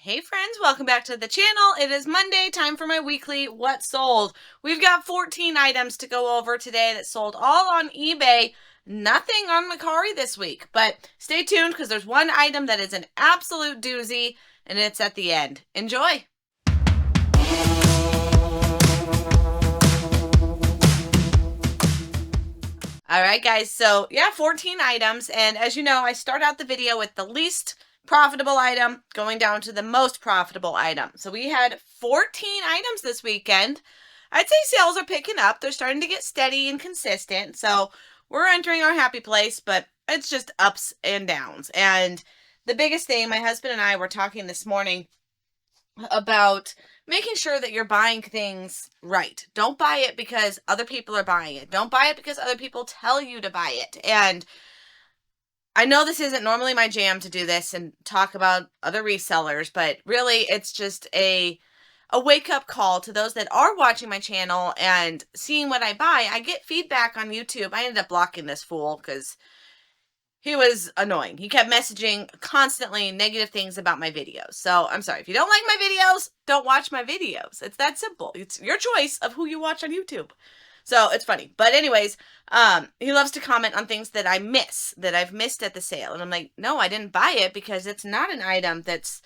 Hey friends, welcome back to the channel. It is Monday, time for my weekly What Sold. We've got 14 items to go over today that sold all on eBay. Nothing on Mercari this week, but stay tuned because there's one item that is an absolute doozy and it's at the end. Enjoy! All right, guys, so yeah, 14 items, and as you know, I start out the video with the least profitable item going down to the most profitable item. So we had 14 items this weekend. I'd say sales are picking up. They're starting to get steady and consistent, so we're entering our happy place, but it's just ups and downs. And the biggest thing, my husband and I were talking this morning about making sure that you're buying things right. Don't buy it because other people are buying it. Don't buy it because other people tell you to buy it. And I know this isn't normally my jam to do this and talk about other resellers, but really it's just a wake-up call to those that are watching my channel and seeing what I buy. I get feedback on YouTube. I ended up blocking this fool because he was annoying. He kept messaging constantly negative things about my videos. So I'm sorry. If you don't like my videos, don't watch my videos. It's that simple. It's your choice of who you watch on YouTube. So it's funny. But anyways, he loves to comment on things that I miss, that I've missed at the sale. And I'm like, no, I didn't buy it because it's not an item that's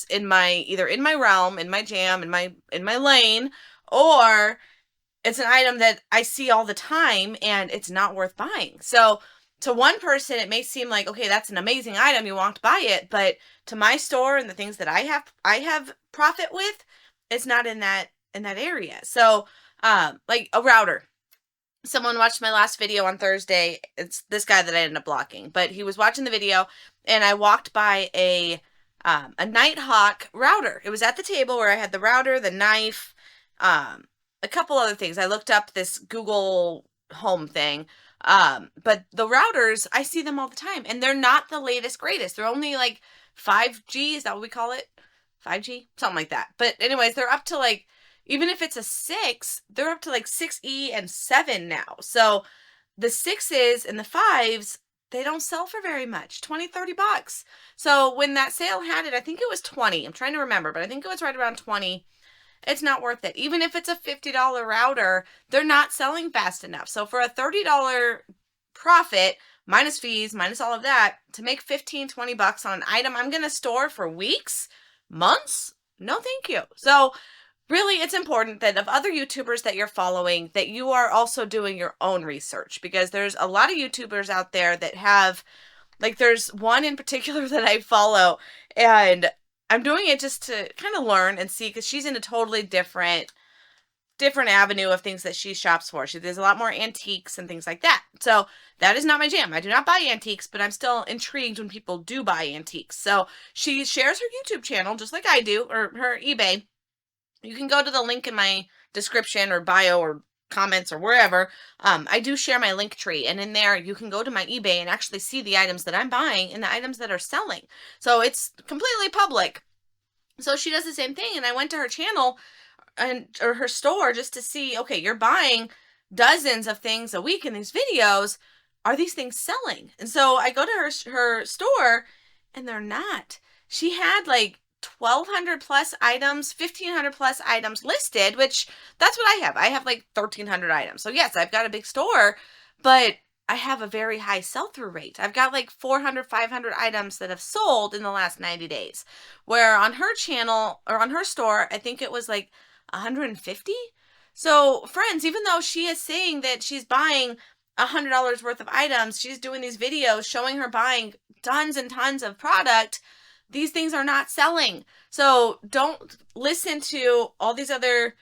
in my, either in my realm, in my jam, in my lane, or it's an item that I see all the time and it's not worth buying. So to one person, it may seem like, okay, that's an amazing item, you want to buy it, but to my store and the things that I have profit with, it's not in that area. So, like a router. Someone watched my last video on Thursday. It's this guy that I ended up blocking, but he was watching the video, and I walked by a Nighthawk router. It was at the table where I had the router, the knife, a couple other things. I looked up this Google Home thing. But the routers, I see them all the time, and they're not the latest greatest. They're only like 5G, is that what we call it? 5G? Something like that. But anyways, they're up to like, even if it's a 6, they're up to like 6E and 7 now. So the 6s and the 5s, they don't sell for very much, 20, 30 bucks. So when that sale had it, I think it was 20. I'm trying to remember, but I think it was right around 20. It's not worth it. Even if it's a $50 router, they're not selling fast enough. So for a $30 profit, minus fees, minus all of that, to make 15, 20 bucks on an item I'm going to store for weeks, months, no thank you. So really, it's important that of other YouTubers that you're following, that you are also doing your own research, because there's a lot of YouTubers out there that have, like there's one in particular that I follow, and I'm doing it just to kind of learn and see, because she's in a totally different avenue of things that she shops for. She does a lot more antiques and things like that. So that is not my jam. I do not buy antiques, but I'm still intrigued when people do buy antiques. So she shares her YouTube channel just like I do, or her eBay. You can go to the link in my description or bio or comments or wherever. I do share my link tree, and in there you can go to my eBay and actually see the items that I'm buying and the items that are selling. So it's completely public. So she does the same thing, and I went to her channel or her store just to see, okay, you're buying dozens of things a week in these videos. Are these things selling? And so I go to her store, and they're not. She had like 1,200 plus items, 1,500 plus items listed, which that's what I have. I have like 1,300 items. So yes, I've got a big store, but I have a very high sell-through rate. I've got like 400, 500 items that have sold in the last 90 days, where on her channel or on her store, I think it was like 150. So friends, even though she is saying that she's buying $100 worth of items, she's doing these videos showing her buying tons and tons of product. These things are not selling. So don't listen to all these other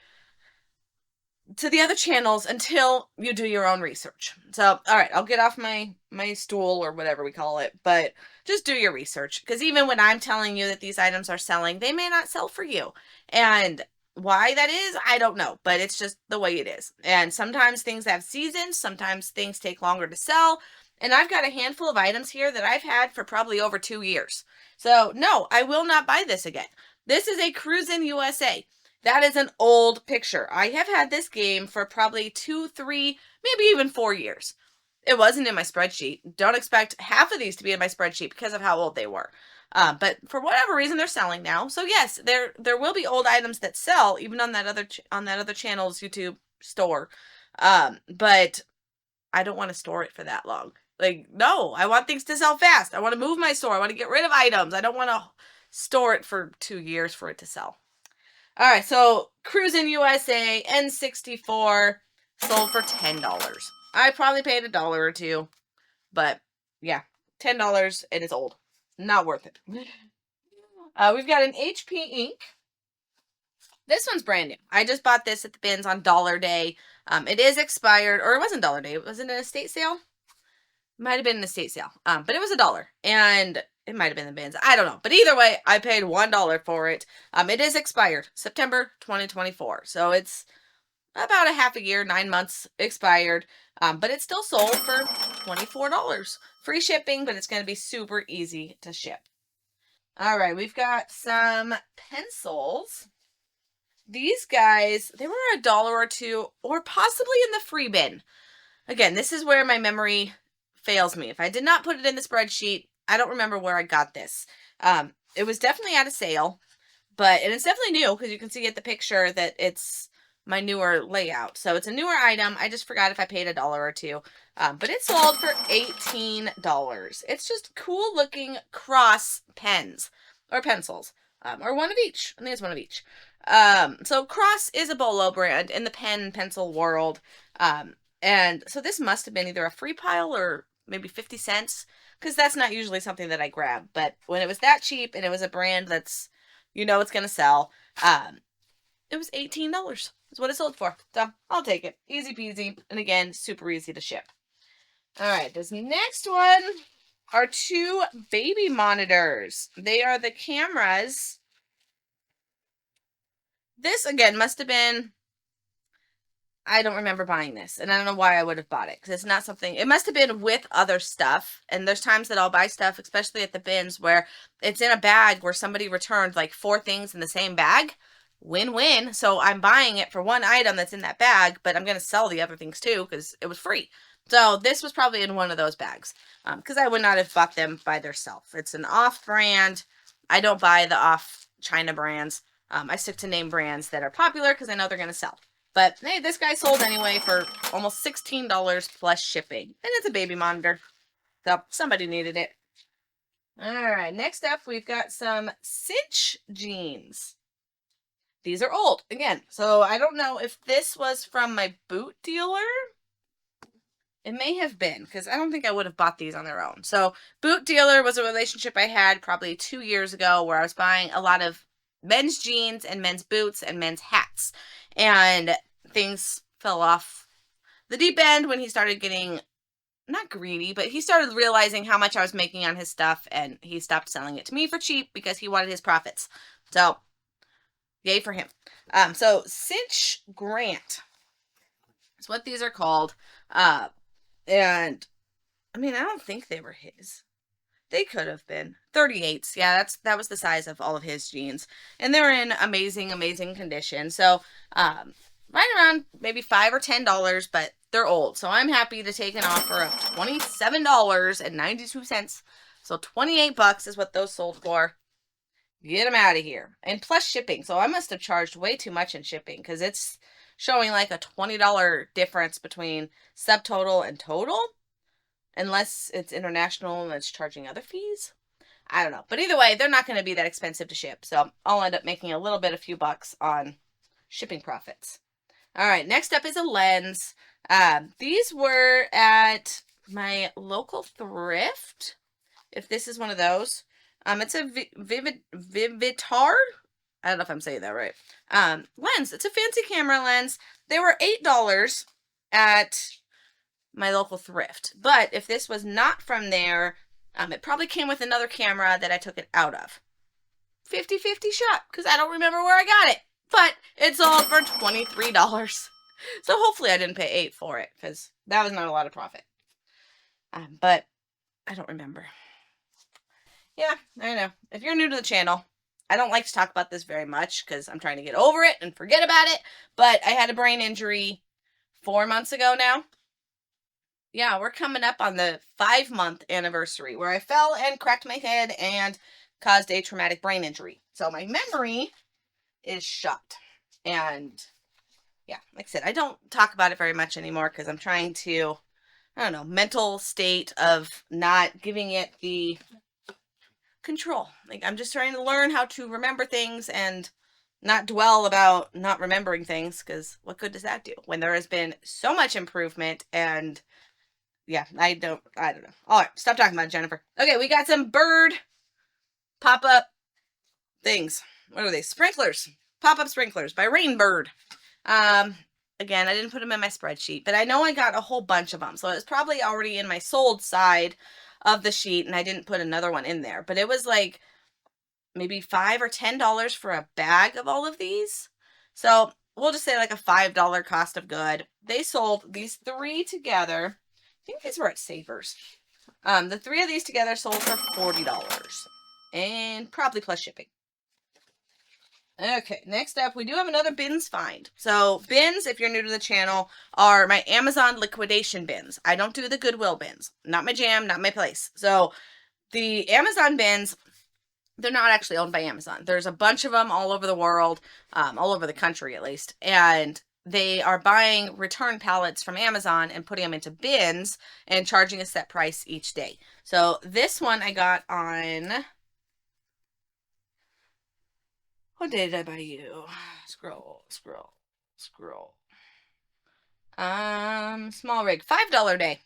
channels until you do your own research. So, all right, I'll get off my stool or whatever we call it, but just do your research, because even when I'm telling you that these items are selling, they may not sell for you. And why that is, I don't know, but it's just the way it is. And sometimes things have seasons, sometimes things take longer to sell. And I've got a handful of items here that I've had for probably over 2 years. So no, I will not buy this again. This is a Cruisin' USA. That is an old picture. I have had this game for probably 2, 3, maybe even 4 years. It wasn't in my spreadsheet. Don't expect half of these to be in my spreadsheet because of how old they were. But for whatever reason, they're selling now. So yes, there will be old items that sell even on that other channel's YouTube store. But I don't want to store it for that long. Like, no, I want things to sell fast. I want to move my store. I want to get rid of items. I don't want to store it for 2 years for it to sell. All right, so Cruisin' USA N64 sold for $10. I probably paid $1 or $2, but yeah, $10 and it's old. Not worth it. We've got an HP ink. This one's brand new. I just bought this at the bins on Dollar Day. It is expired, or it wasn't Dollar Day. Was it an estate sale? Might have been an estate sale. But it was $1, and it might have been the bins. I don't know. But either way, I paid $1 for it. It is expired September 2024. So it's about a half a year, 9 months expired. But it's still sold for $24. Free shipping, but it's going to be super easy to ship. All right, we've got some pencils. These guys, they were $1 or $2, or possibly in the free bin. Again, this is where my memory fails me. If I did not put it in the spreadsheet, I don't remember where I got this. It was definitely at a sale, and it's definitely new because you can see at the picture that it's my newer layout. So it's a newer item. I just forgot if I paid $1 or $2. But it sold for $18. It's just cool looking cross pens or pencils, or one of each. I think it's one of each. So Cross is a BOLO brand in the pen pencil world. And so this must have been either a free pile or maybe 50 cents, because that's not usually something that I grab. But when it was that cheap and it was a brand that's, it's going to sell, it was $18 is what it sold for. So I'll take it. Easy peasy. And again, super easy to ship. All right, this next one are 2 baby monitors. They are the cameras. This, again, must have been, I don't remember buying this, and I don't know why I would have bought it, because it's not something, it must have been with other stuff, and there's times that I'll buy stuff, especially at the bins, where it's in a bag where somebody returned like 4 things in the same bag. Win-win. So I'm buying it for one item that's in that bag, but I'm going to sell the other things too, because it was free. So this was probably in one of those bags, because I would not have bought them by themselves. It's an off-brand. I don't buy the off-China brands. I stick to name brands that are popular because I know they're going to sell. But hey, this guy sold anyway for almost $16 plus shipping. And it's a baby monitor. So somebody needed it. All right, next up we've got some cinch jeans. These are old, again. So I don't know if this was from my boot dealer. It may have been, because I don't think I would have bought these on their own. So boot dealer was a relationship I had probably 2 years ago where I was buying a lot of men's jeans and men's boots and men's hats. And things fell off the deep end when he started getting, not greedy, but he started realizing how much I was making on his stuff, and he stopped selling it to me for cheap because he wanted his profits. So, yay for him. So Cinch Grant is what these are called. And I mean, I don't think they were his. They could have been 38s. Yeah, that was the size of all of his jeans, and they're in amazing, amazing condition. So, right around maybe $5 or $10, but they're old. So I'm happy to take an offer of $27.92. So $28 is what those sold for. Get them out of here, and plus shipping. So I must have charged way too much in shipping, because it's showing like a $20 difference between subtotal and total. Unless it's international and it's charging other fees. I don't know. But either way, they're not going to be that expensive to ship. So I'll end up making a few bucks on shipping profits. All right, next up is a lens. These were at my local thrift, if this is one of those. It's a Vivitar. I don't know if I'm saying that right. Lens. It's a fancy camera lens. They were $8 at my local thrift. But if this was not from there, it probably came with another camera that I took it out of. 50-50 shot, because I don't remember where I got it. But it sold for $23. So hopefully I didn't pay $8 for it, because that was not a lot of profit. But I don't remember. Yeah, I know. If you're new to the channel, I don't like to talk about this very much, because I'm trying to get over it and forget about it. But I had a brain injury 4 months ago now. Yeah, we're coming up on the 5-month anniversary where I fell and cracked my head and caused a traumatic brain injury. So my memory is shot. And yeah, like I said, I don't talk about it very much anymore because I'm trying to, I don't know, mental state of not giving it the control. Like, I'm just trying to learn how to remember things and not dwell about not remembering things, because what good does that do when there has been so much improvement? And yeah, I don't know. All right, stop talking about it, Jennifer. Okay, we got some bird pop-up things. What are they? Sprinklers. Pop-up sprinklers by Rainbird. Again, I didn't put them in my spreadsheet, but I know I got a whole bunch of them. So it's probably already in my sold side of the sheet, and I didn't put another one in there. But it was like maybe $5 or $10 for a bag of all of these. So we'll just say like a $5 cost of good. They sold these 3 together. I think these were at Savers. The 3 of these together sold for $40, and probably plus shipping. Okay, next up, we do have another bins find. So bins, if you're new to the channel, are my Amazon liquidation bins. I don't do the Goodwill bins. Not my jam, not my place. So the Amazon bins, they're not actually owned by Amazon. There's a bunch of them all over the world, all over the country at least, and they are buying return pallets from Amazon and putting them into bins and charging a set price each day. So this one I got on... What day did I buy you? Scroll. Small rig, $5 day.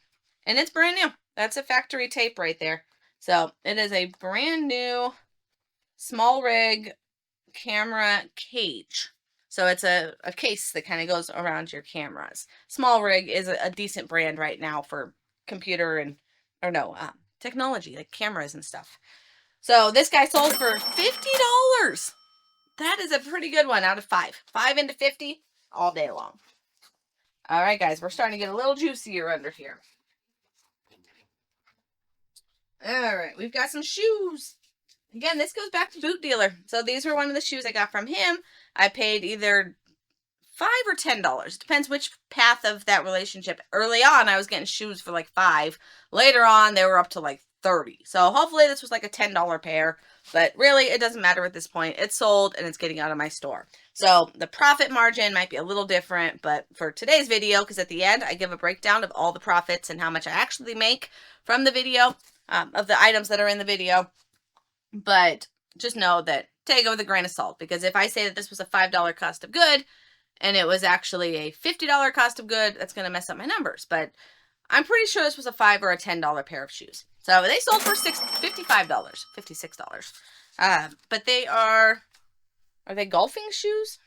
And it's brand new. That's a factory tape right there. So it is a brand new small rig camera cage. So it's a case that kind of goes around your cameras. Small rig is a decent brand right now for computer and, technology, like cameras and stuff. So this guy sold for $50. That is a pretty good one out of 5. 5 into 50 all day long. All right, guys, we're starting to get a little juicier under here. All right, we've got some shoes. Again, this goes back to Boot Dealer. So these were one of the shoes I got from him. I paid either $5 or $10. Depends which path of that relationship. Early on, I was getting shoes for like $5. Later on, they were up to like $30. So hopefully this was like a $10 pair. But really, it doesn't matter at this point. It's sold and it's getting out of my store. So the profit margin might be a little different. But for today's video, because at the end, I give a breakdown of all the profits and how much I actually make from the video, of the items that are in the video. But just know that take it with a grain of salt, because if I say that this was a $5 cost of good and it was actually a $50 cost of good, that's going to mess up my numbers. But I'm pretty sure this was a $5 or a $10 pair of shoes. So they sold for $55, $56. But they are they golfing shoes?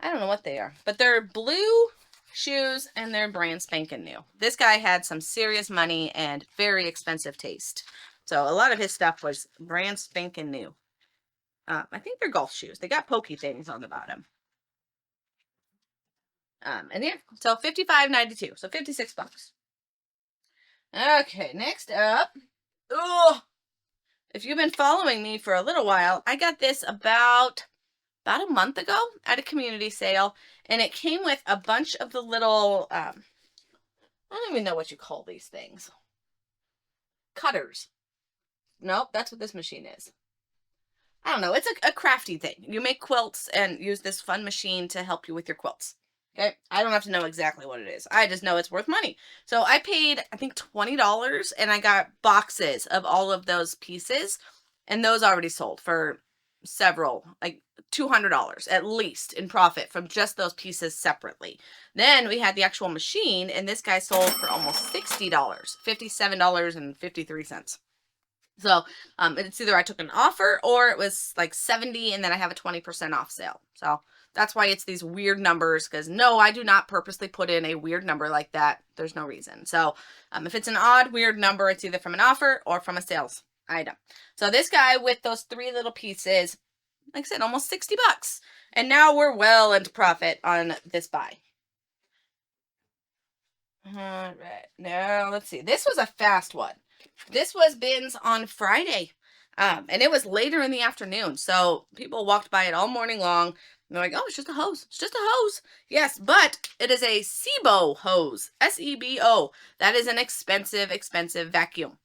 I don't know what they are, but they're blue shoes and they're brand spanking new. This guy had some serious money and very expensive taste. So a lot of his stuff was brand spanking new. I think they're golf shoes. They got pokey things on the bottom. And yeah, so $55.92, so $56. Okay, next up. Oh, if you've been following me for a little while, I got this about a month ago at a community sale, and it came with a bunch of the little, I don't even know what you call these things. Cutters. Nope, that's what this machine is. I don't know. It's a crafty thing. You make quilts and use this fun machine to help you with your quilts. Okay, I don't have to know exactly what it is. I just know it's worth money. So I paid, I think, $20, and I got boxes of all of those pieces, and those already sold for several, like $200 at least in profit from just those pieces separately. Then we had the actual machine, and this guy sold for almost $60, $57.53. So it's either I took an offer or it was like 70 and then I have a 20% off sale. So that's why it's these weird numbers, because no, I do not purposely put in a weird number like that. There's no reason. So if it's an odd, weird number, it's either from an offer or from a sales item. So this guy with those 3 little pieces, like I said, almost $60. And now we're well into profit on this buy. All right, now let's see. This was a fast one. This was bins on Friday, and it was later in the afternoon, so people walked by it all morning long, and they're like, oh, it's just a hose. It's just a hose. Yes, but it is a Sebo hose, S-E-B-O. That is an expensive vacuum.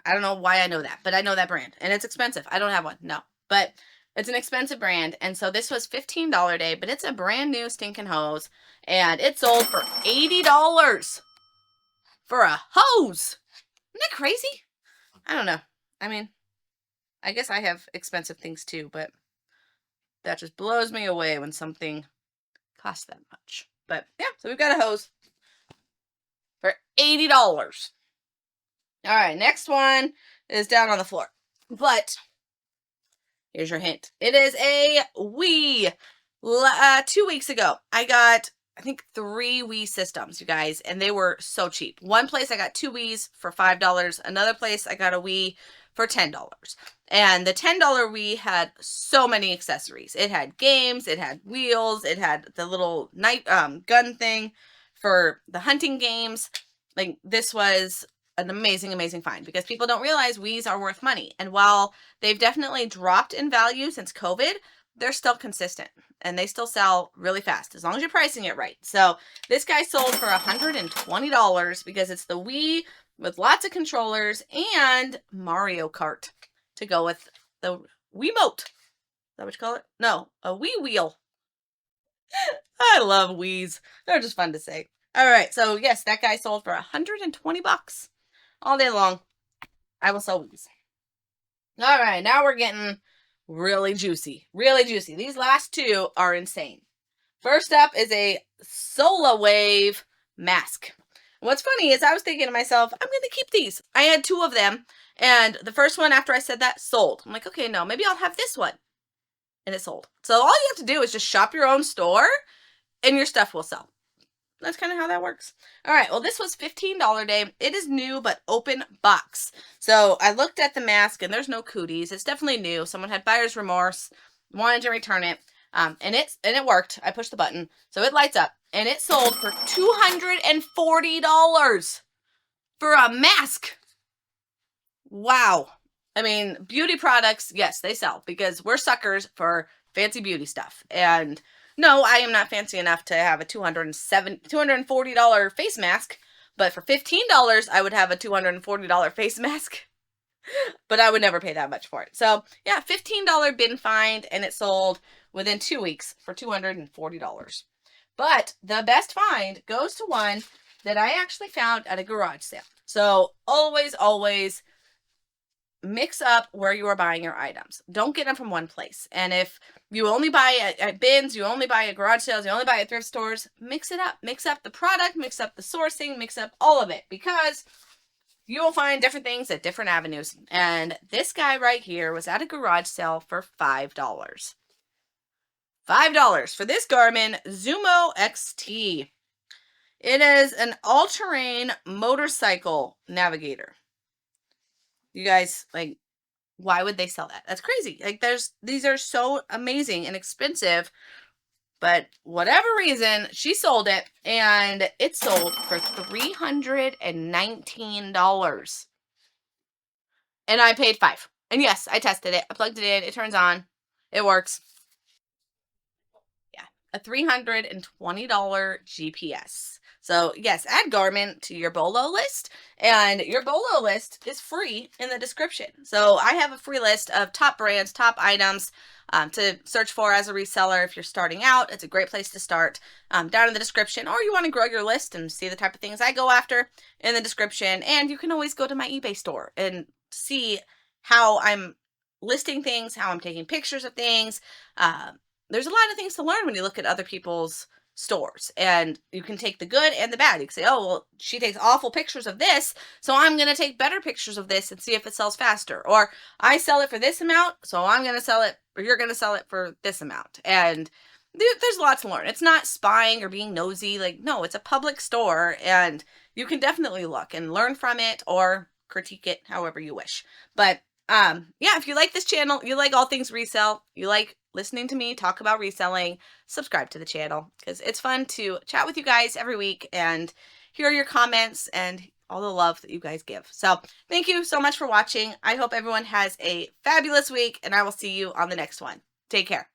I don't know why I know that, but I know that brand, and it's expensive. I don't have one, no, but it's an expensive brand. And so this was $15 day, but it's a brand new stinking hose, and it sold for $80 for a hose. Isn't that crazy? I don't know. I mean, I guess I have expensive things too, but that just blows me away when something costs that much. But yeah, so we've got a hose for $80. All right, next one is down on the floor. But here's your hint. It is a Wii. 2 weeks ago, I got, I think, 3 Wii systems, you guys, and they were so cheap. One place I got 2 Wiis for $5. Another place I got a Wii for $10. And the $10 Wii had so many accessories. It had games, it had wheels, it had the little night gun thing for the hunting games. Like, this was an amazing, amazing find, because people don't realize Wiis are worth money. And while they've definitely dropped in value since COVID, they're still consistent and they still sell really fast as long as you're pricing it right. So this guy sold for $120 because it's the Wii with lots of controllers and Mario Kart to go with the Wiimote. Is that what you call it? No, a Wii wheel. I love Wiis. They're just fun to say. All right, so yes, that guy sold for $120 all day long. I will sell Wiis. All right, now we're getting really juicy. Really juicy. These last two are insane. First up is a Solar Wave mask. What's funny is I was thinking to myself, I'm going to keep these. I had 2 of them, and the first one after I said that sold. I'm like, okay, no, maybe I'll have this one. And it sold. So all you have to do is just shop your own store and your stuff will sell. That's kind of how that works. All right, well, this was $15 day. It is new, but open box. So I looked at the mask, and there's no cooties. It's definitely new. Someone had buyer's remorse, wanted to return it, and it worked. I pushed the button, so it lights up, and it sold for $240 for a mask. Wow. I mean, beauty products, yes, they sell, because we're suckers for fancy beauty stuff. And no, I am not fancy enough to have a $240 face mask, but for $15, I would have a $240 face mask, but I would never pay that much for it. So yeah, $15 bin find, and it sold within 2 weeks for $240. But the best find goes to one that I actually found at a garage sale. So always, always mix up where you are buying your items. Don't get them from one place. And if you only buy at bins, you only buy at garage sales, you only buy at thrift stores, mix it up. Mix up the product, mix up the sourcing, mix up all of it, because you will find different things at different avenues. And this guy right here was at a garage sale for $5. $5 for this Garmin Zumo XT. It is an all-terrain motorcycle navigator. You guys, like, why would they sell that? That's crazy. Like, these are so amazing and expensive, but whatever reason, she sold it, and it sold for $319. And I paid $5. And yes, I tested it. I plugged it in. It turns on. It works. Yeah, a $320 GPS. So yes, add Garmin to your BOLO list, and your BOLO list is free in the description. So I have a free list of top brands, top items to search for as a reseller. If you're starting out, it's a great place to start, down in the description. Or you want to grow your list and see the type of things I go after, in the description. And you can always go to my eBay store and see how I'm listing things, how I'm taking pictures of things. There's a lot of things to learn when you look at other people's stores, and you can take the good and the bad. You can say, oh, well, she takes awful pictures of this, so I'm going to take better pictures of this and see if it sells faster. Or I sell it for this amount, so I'm going to sell it, or you're going to sell it for this amount. And there's lots to learn. It's not spying or being nosy. Like, no, it's a public store, and you can definitely look and learn from it or critique it however you wish. But yeah, if you like this channel, you like all things resell, you like listening to me talk about reselling, subscribe to the channel, because it's fun to chat with you guys every week and hear your comments and all the love that you guys give. So thank you so much for watching. I hope everyone has a fabulous week, and I will see you on the next one. Take care.